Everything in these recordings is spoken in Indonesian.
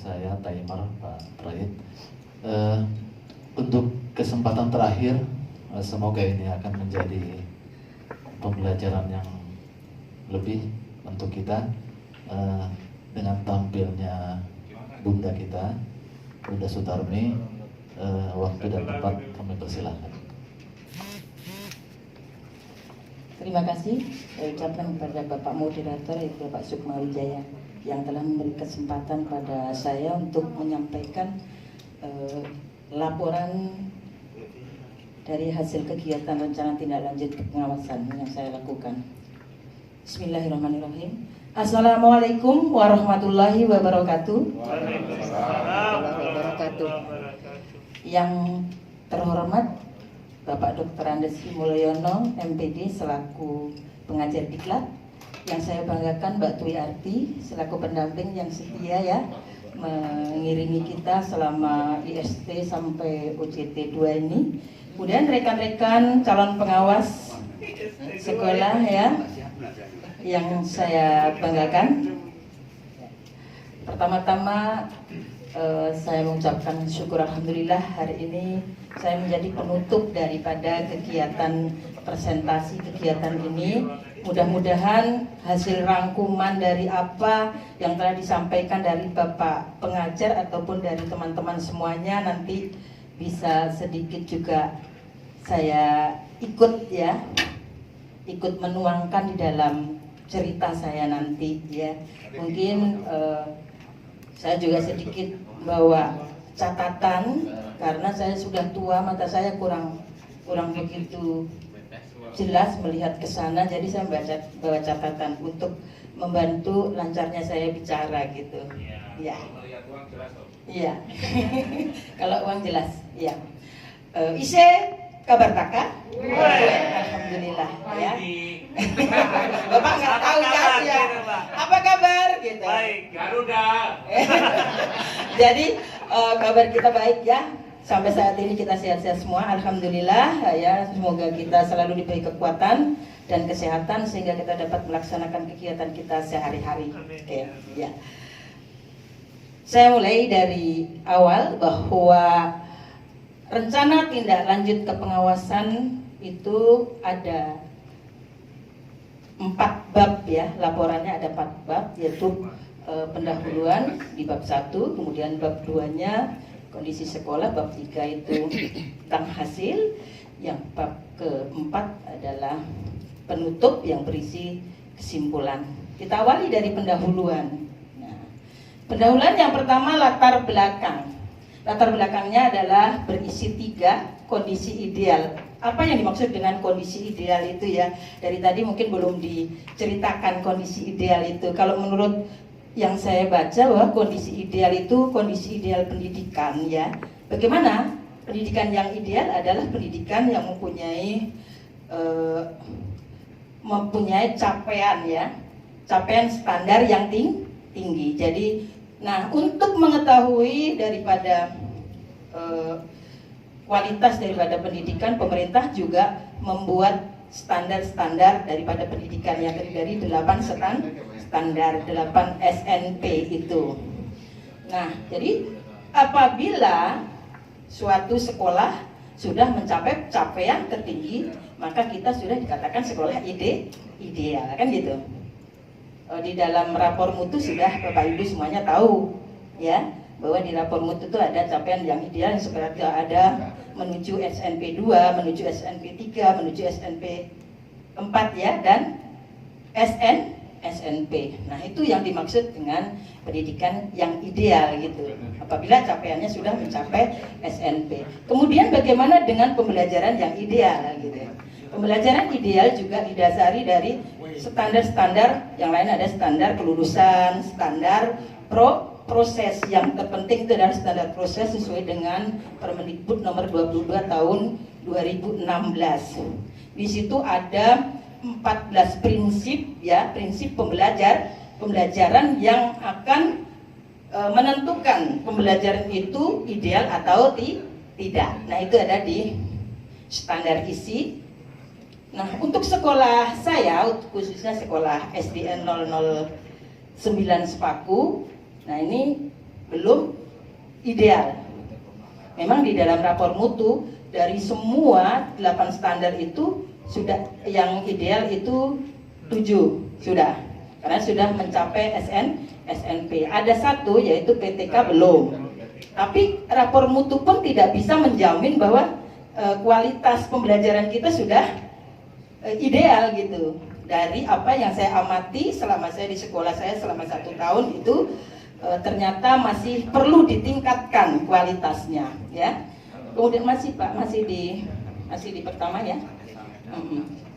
saya Taimar Pak Praid. Untuk kesempatan terakhir, semoga ini akan menjadi pembelajaran yang lebih untuk kita, dengan tampilnya Bunda kita, Bunda Sutarmi. Waktu dan tempat kami persilahkan. Terima kasih saya ucapkan kepada Bapak Moderator, yaitu Bapak Sukma Wijaya, yang telah memberi kesempatan pada saya untuk menyampaikan laporan dari hasil kegiatan rencana tindak lanjut pengawasan yang saya lakukan. Bismillahirrahmanirrahim. Assalamualaikum warahmatullahi wabarakatuh. Waalaikumsalam warahmatullahi wabarakatuh. Yang terhormat Bapak Dr. Andes Mulyono, MPD selaku pengajar diklat, yang saya banggakan Mbak Twi Arti selaku pendamping yang setia ya mengiringi kita selama IST sampai UCT 2 ini. Kemudian rekan-rekan calon pengawas sekolah ya yang saya banggakan. Pertama-tama saya mengucapkan syukur alhamdulillah hari ini saya menjadi penutup daripada kegiatan presentasi kegiatan ini. Mudah-mudahan hasil rangkuman dari apa yang telah disampaikan dari Bapak pengajar ataupun dari teman-teman semuanya nanti bisa sedikit juga saya ikut ya, ikut menuangkan di dalam cerita saya nanti ya. Mungkin saya juga sedikit bawa catatan karena saya sudah tua, mata saya kurang begitu jelas melihat ke sana, jadi saya bawa catatan untuk membantu lancarnya saya bicara gitu. Ya. Iya. Kalau uang jelas, ya. Ise kabar taka? Alhamdulillah ya. Bapak nggak tahu kan ya? Apa kabar gitu? Baik, Garuda. Jadi kabar kita baik ya. Sampai saat ini kita sehat-sehat semua, alhamdulillah ya. Semoga kita selalu diberi kekuatan dan kesehatan sehingga kita dapat melaksanakan kegiatan kita sehari-hari. Oke, ya. Saya mulai dari awal bahwa rencana tindak lanjut kepengawasan itu ada 4 bab ya, laporannya ada 4 bab, yaitu pendahuluan di bab 1, kemudian bab 2-nya kondisi sekolah, bab 3 itu tentang hasil, yang bab keempat adalah penutup yang berisi kesimpulan. Kita awali dari pendahuluan. Nah, pendahuluan yang pertama latar belakang. Latar belakangnya adalah berisi 3 kondisi ideal. Apa yang dimaksud dengan kondisi ideal itu ya? Dari tadi mungkin belum diceritakan kondisi ideal itu. Kalau menurut yang saya baca bahwa kondisi ideal itu kondisi ideal pendidikan ya. Bagaimana? Pendidikan yang ideal adalah pendidikan yang mempunyai capaian ya, capaian standar yang tinggi. Jadi, nah untuk mengetahui daripada kualitas daripada pendidikan, pemerintah juga membuat standar-standar daripada pendidikan yang terdiri dari 8 standar 8 SNP itu. Nah, jadi apabila suatu sekolah sudah mencapai capaian tertinggi, maka kita sudah dikatakan sekolah ideal, kan gitu. Di dalam rapor mutu sudah Bapak Ibu semuanya tahu, ya, bahwa di rapor mutu itu ada capaian yang ideal yang seperti ada menuju SNP 2, menuju SNP 3, menuju SNP 4 ya, dan SNP. Nah, itu yang dimaksud dengan pendidikan yang ideal gitu. Apabila capaiannya sudah mencapai SNP. Kemudian bagaimana dengan pembelajaran yang ideal gitu. Pembelajaran ideal juga didasari dari standar-standar yang lain, ada standar kelulusan, standar proses. Yang terpenting itu adalah standar proses sesuai dengan Permendikbud nomor 22 tahun 2016. Di situ ada 14 prinsip ya, prinsip pembelajaran yang akan menentukan pembelajaran itu ideal atau tidak. Nah, itu ada di standar isi. Nah, untuk sekolah saya, khususnya sekolah SDN 009 Sepaku, nah ini belum ideal. Memang di dalam rapor mutu dari semua 8 standar itu sudah yang ideal itu 7 sudah, karena sudah mencapai SNP. Ada 1 yaitu PTK belum. Tapi rapor mutu pun tidak bisa menjamin bahwa kualitas pembelajaran kita sudah ideal gitu. Dari apa yang saya amati selama saya di sekolah saya selama 1 tahun itu ternyata masih perlu ditingkatkan kualitasnya, ya. Kemudian masih di pertama ya.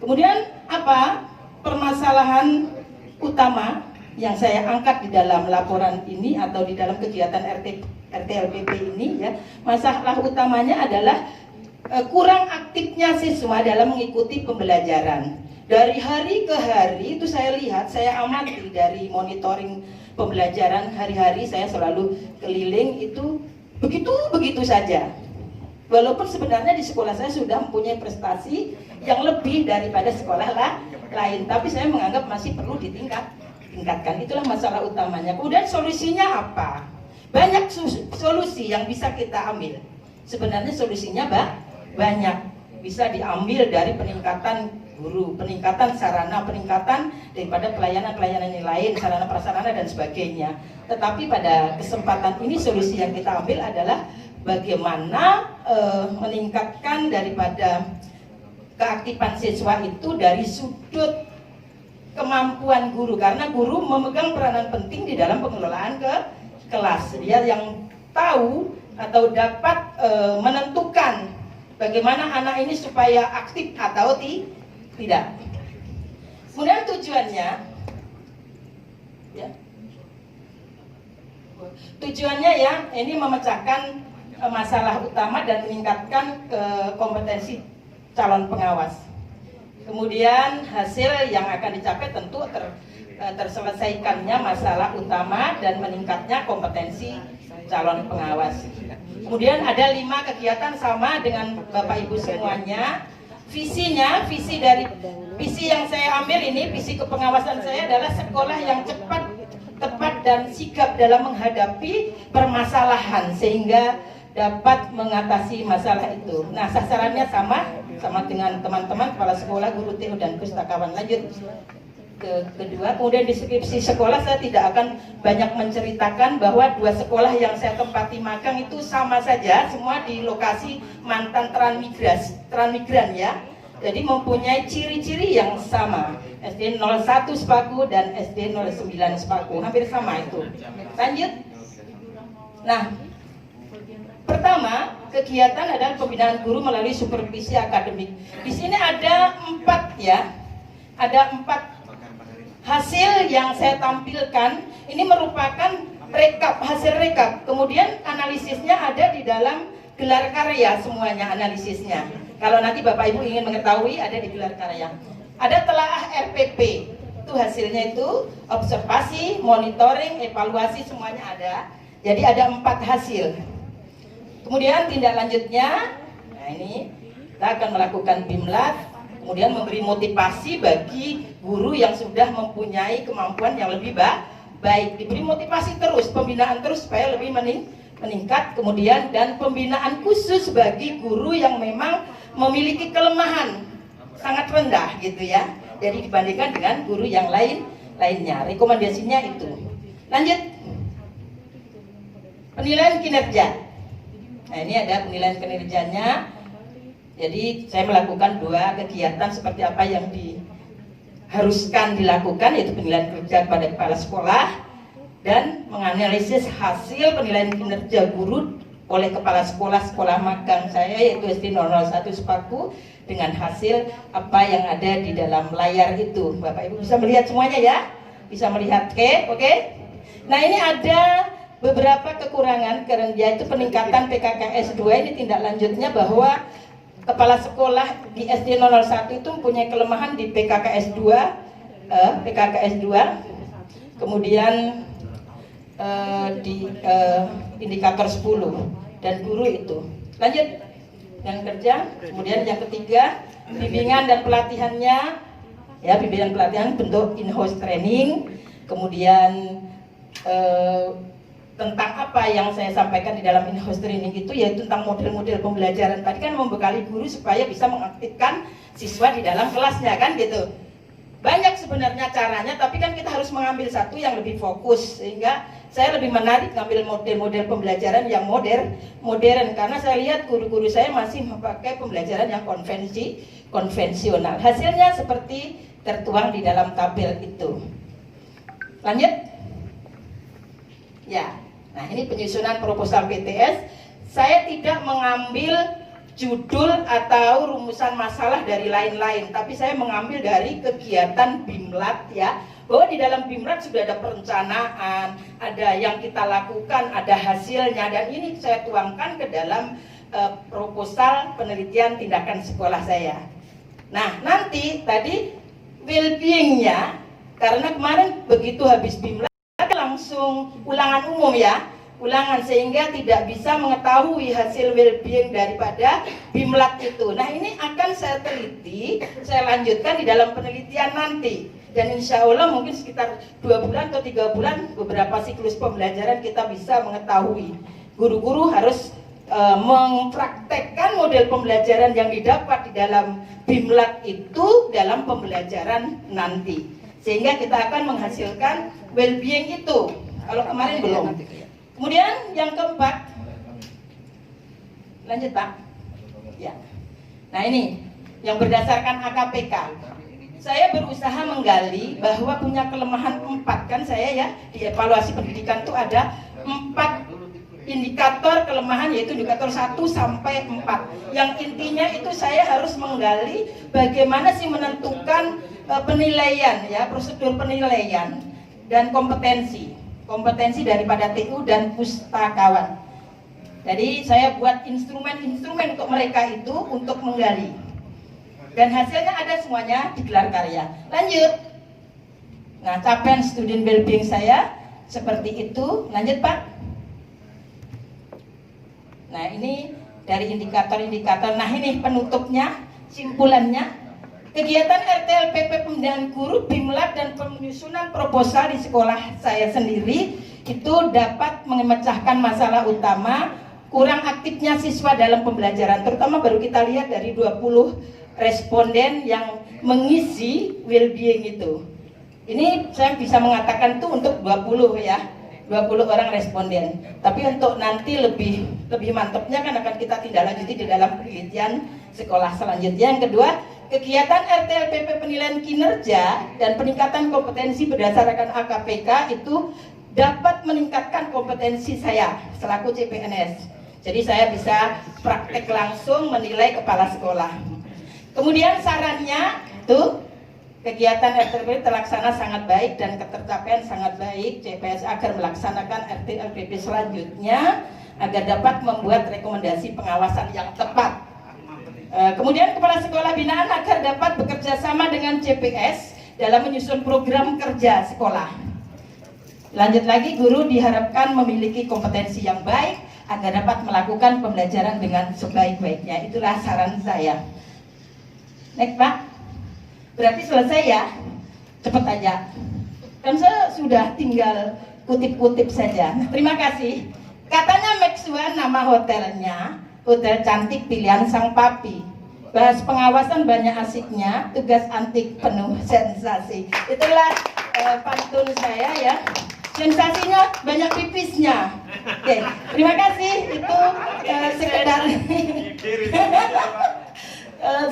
Kemudian apa permasalahan utama yang saya angkat di dalam laporan ini atau di dalam kegiatan RTLPP ini ya, masalah utamanya adalah kurang aktifnya siswa dalam mengikuti pembelajaran. Dari hari ke hari itu saya lihat, saya amati dari monitoring pembelajaran hari-hari, saya selalu keliling itu begitu saja. Walaupun sebenarnya di sekolah saya sudah mempunyai prestasi yang lebih daripada sekolah lain, tapi saya menganggap masih perlu ditingkatkan. Itulah masalah utamanya. Kemudian solusinya apa? Banyak solusi yang bisa kita ambil. Sebenarnya solusinya banyak. Bisa diambil dari peningkatan guru, peningkatan sarana, peningkatan daripada pelayanan-pelayanan yang lain, sarana prasarana dan sebagainya. Tetapi pada kesempatan ini solusi yang kita ambil adalah bagaimana meningkatkan daripada keaktifan siswa itu dari sudut kemampuan guru, karena guru memegang peranan penting di dalam pengelolaan kelas. Dia yang tahu atau dapat menentukan bagaimana anak ini supaya aktif atau tidak. Kemudian tujuannya ya, ini memecahkan masalah utama dan meningkatkan kompetensi calon pengawas. Kemudian hasil yang akan dicapai tentu terselesaikannya masalah utama dan meningkatnya kompetensi calon pengawas. Kemudian ada 5 kegiatan sama dengan Bapak Ibu semuanya. Visinya, visi yang saya ambil ini, visi kepengawasan saya adalah sekolah yang cepat, tepat dan sigap dalam menghadapi permasalahan sehingga dapat mengatasi masalah itu. Nah, sasarannya sama dengan teman-teman kepala sekolah, guru TU dan pustakawan. Lanjut kedua, kemudian di skripsi sekolah saya tidak akan banyak menceritakan bahwa 2 sekolah yang saya tempati magang itu sama saja, semua di lokasi mantan transmigran ya. Jadi mempunyai ciri-ciri yang sama. SD 01 Sepaku dan SD 09 Sepaku, hampir sama itu. Lanjut. Nah, pertama, kegiatan adalah pembinaan guru melalui supervisi akademik. Di sini ada 4 ya. Ada 4 hasil yang saya tampilkan. Ini merupakan hasil rekap. Kemudian analisisnya ada di dalam gelar karya semuanya analisisnya. Kalau nanti Bapak Ibu ingin mengetahui ada di gelar karya. Ada telaah RPP. Itu hasilnya itu observasi, monitoring, evaluasi semuanya ada. Jadi ada 4 hasil. Kemudian tindak lanjutnya, nah ini kita akan melakukan BIMLAT. Kemudian memberi motivasi bagi guru yang sudah mempunyai kemampuan yang lebih baik. Diberi motivasi terus, pembinaan terus supaya lebih meningkat. Kemudian dan pembinaan khusus bagi guru yang memang memiliki kelemahan sangat rendah gitu ya. Jadi dibandingkan dengan guru yang lainnya. Rekomendasinya itu. Lanjut. Penilaian kinerja. Nah, ini ada penilaian kinerjanya. Jadi saya melakukan 2 kegiatan seperti apa yang diharuskan dilakukan, yaitu penilaian kerja kepada kepala sekolah dan menganalisis hasil penilaian kinerja guru oleh kepala sekolah magang saya, yaitu SD 001 Sepaku, dengan hasil apa yang ada di dalam layar itu. Bapak Ibu bisa melihat semuanya ya? Bisa melihat, oke? Nah, ini ada beberapa kekurangan karena yaitu peningkatan PKKS 2. Ini tindak lanjutnya bahwa kepala sekolah di SD 001 itu mempunyai kelemahan di PKKS 2, kemudian di indikator 10 dan guru itu. Lanjut yang kerja. Kemudian yang ketiga, bimbingan dan pelatihannya ya, bimbingan pelatihan bentuk in-house training. Kemudian tentang apa yang saya sampaikan di dalam in-house training itu, yaitu tentang model-model pembelajaran tadi kan, membekali guru supaya bisa mengaktifkan siswa di dalam kelasnya kan gitu. Banyak sebenarnya caranya, tapi kan kita harus mengambil satu yang lebih fokus, sehingga saya lebih menarik ngambil model-model pembelajaran yang modern, karena saya lihat guru-guru saya masih memakai pembelajaran yang konvensional. Hasilnya seperti tertuang di dalam tabel itu. Lanjut. Ya, nah ini penyusunan proposal PTS. Saya tidak mengambil judul atau rumusan masalah dari lain-lain, tapi saya mengambil dari kegiatan BIMLAT ya, bahwa di dalam BIMLAT sudah ada perencanaan, ada yang kita lakukan, ada hasilnya, dan ini saya tuangkan ke dalam proposal penelitian tindakan sekolah saya. Nah, nanti tadi well-being-nya, karena kemarin begitu habis BIMLAT langsung ulangan umum ya, ulangan, sehingga tidak bisa mengetahui hasil well-being daripada BIMLAT itu. Nah, ini akan saya teliti, saya lanjutkan di dalam penelitian nanti, dan insya Allah mungkin sekitar 2 bulan atau 3 bulan beberapa siklus pembelajaran kita bisa mengetahui. Guru-guru harus mempraktekkan model pembelajaran yang didapat di dalam BIMLAT itu dalam pembelajaran nanti, sehingga kita akan menghasilkan well-being itu. Kalau kemarin belum. Kemudian yang keempat, lanjut Pak. Ya. Nah ini yang berdasarkan AKPK. Saya berusaha menggali bahwa punya kelemahan 4 kan saya ya, di evaluasi pendidikan itu ada 4 indikator kelemahan, yaitu indikator 1 sampai 4. Yang intinya itu saya harus menggali bagaimana sih menentukan penilaian ya, prosedur penilaian dan kompetensi daripada TU dan pustakawan. Jadi saya buat instrumen-instrumen untuk mereka itu untuk menggali. Dan hasilnya ada semuanya di gelar karya. Lanjut. Nah, capaian student well-being saya seperti itu. Lanjut Pak. Nah, ini dari indikator-indikator. Nah, ini penutupnya, simpulannya. Kegiatan RTLPP Pembinaan Guru, BIMLAT, dan penyusunan proposal di sekolah saya sendiri itu dapat memecahkan masalah utama kurang aktifnya siswa dalam pembelajaran. Terutama baru kita lihat dari 20 responden yang mengisi well-being itu. Ini saya bisa mengatakan itu untuk 20 ya, 20 orang responden. Tapi untuk nanti lebih mantapnya kan akan kita tindak lanjuti di dalam penelitian sekolah selanjutnya. Yang kedua, kegiatan RTLPP penilaian kinerja dan peningkatan kompetensi berdasarkan AKPK itu dapat meningkatkan kompetensi saya selaku CPNS. Jadi saya bisa praktek langsung menilai kepala sekolah. Kemudian sarannya itu kegiatan RTLPP terlaksana sangat baik dan ketercapaian sangat baik CPS agar melaksanakan RTLPP selanjutnya agar dapat membuat rekomendasi pengawasan yang tepat. Kemudian kepala sekolah binaan agar dapat bekerja sama dengan CPS dalam menyusun program kerja sekolah. Lanjut lagi, guru diharapkan memiliki kompetensi yang baik agar dapat melakukan pembelajaran dengan sebaik-baiknya. Itulah saran saya. Next Pak. Berarti selesai ya? Cepet aja. Kan saya sudah tinggal kutip-kutip saja. Terima kasih. Katanya Maxua nama hotelnya, hotel cantik pilihan sang papi. Bahas pengawasan banyak asiknya, tugas antik penuh sensasi. Itulah pantun saya ya. Sensasinya banyak pipisnya. Oke, terima kasih. Itu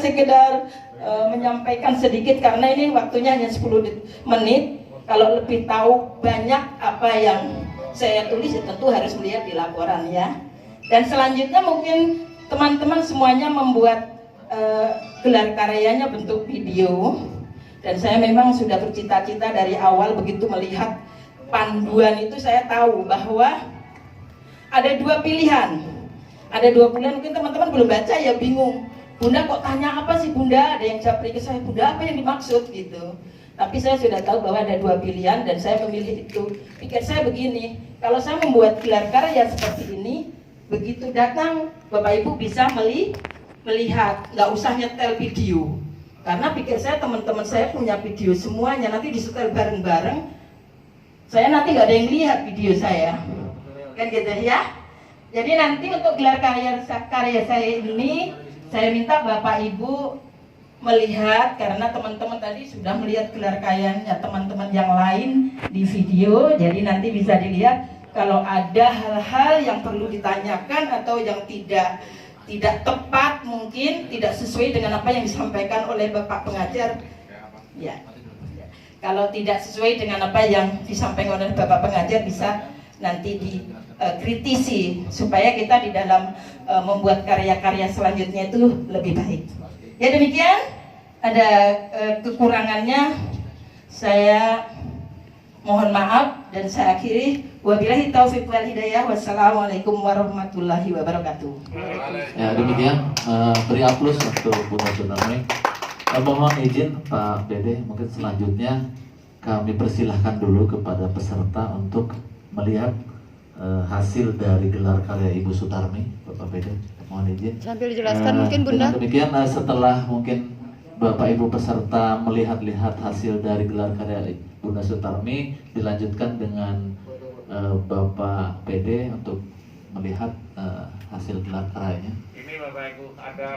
sekedar menyampaikan sedikit karena ini waktunya hanya 10 menit. Kalau lebih tahu banyak apa yang saya tulis, tentu harus melihat di laporan ya. Dan selanjutnya mungkin teman-teman semuanya membuat gelar karyanya bentuk video. Dan saya memang sudah bercita-cita dari awal, begitu melihat panduan itu saya tahu bahwa ada 2 pilihan. Ada 2 pilihan, mungkin teman-teman belum baca ya bingung. Bunda kok tanya apa sih Bunda? Ada yang japri ke saya, Bunda apa yang dimaksud gitu. Tapi saya sudah tahu bahwa ada 2 pilihan dan saya memilih itu. Pikir saya begini, kalau saya membuat gelar karya seperti ini, begitu datang Bapak Ibu bisa melihat, nggak usah nyetel video. Karena pikir saya teman-teman saya punya video semuanya, nanti disetel bareng-bareng. Saya nanti nggak ada yang lihat video saya. kan gitu ya. Jadi nanti untuk gelar karya saya ini, saya minta Bapak Ibu melihat, karena teman-teman tadi sudah melihat gelar karyanya teman-teman yang lain di video. Jadi nanti bisa dilihat kalau ada hal-hal yang perlu ditanyakan atau yang tidak tepat, mungkin tidak sesuai dengan apa yang disampaikan oleh Bapak pengajar. Ya. Kalau tidak sesuai dengan apa yang disampaikan oleh Bapak pengajar, bisa nanti dikritisi supaya kita di dalam membuat karya-karya selanjutnya itu lebih baik. Ya demikian, ada kekurangannya saya mohon maaf dan saya akhiri. Wabillahi taufiq wal hidayah. Wassalamualaikum warahmatullahi wabarakatuh. Ya demikian, beri aplaus untuk Bunda Sunarmi. Mohon izin Pak Dede, mungkin selanjutnya kami persilahkan dulu kepada peserta untuk melihat hasil dari gelar karya Ibu Sutarmi. Bapak Bede, mohon izin. Sambil dijelaskan mungkin Bunda. Dengan demikian, setelah mungkin Bapak Ibu peserta melihat-lihat hasil dari gelar karya Bunda Sutarmi, dilanjutkan dengan Bapak PD untuk melihat hasil gelar karyanya. Ini Bapak Ibu ada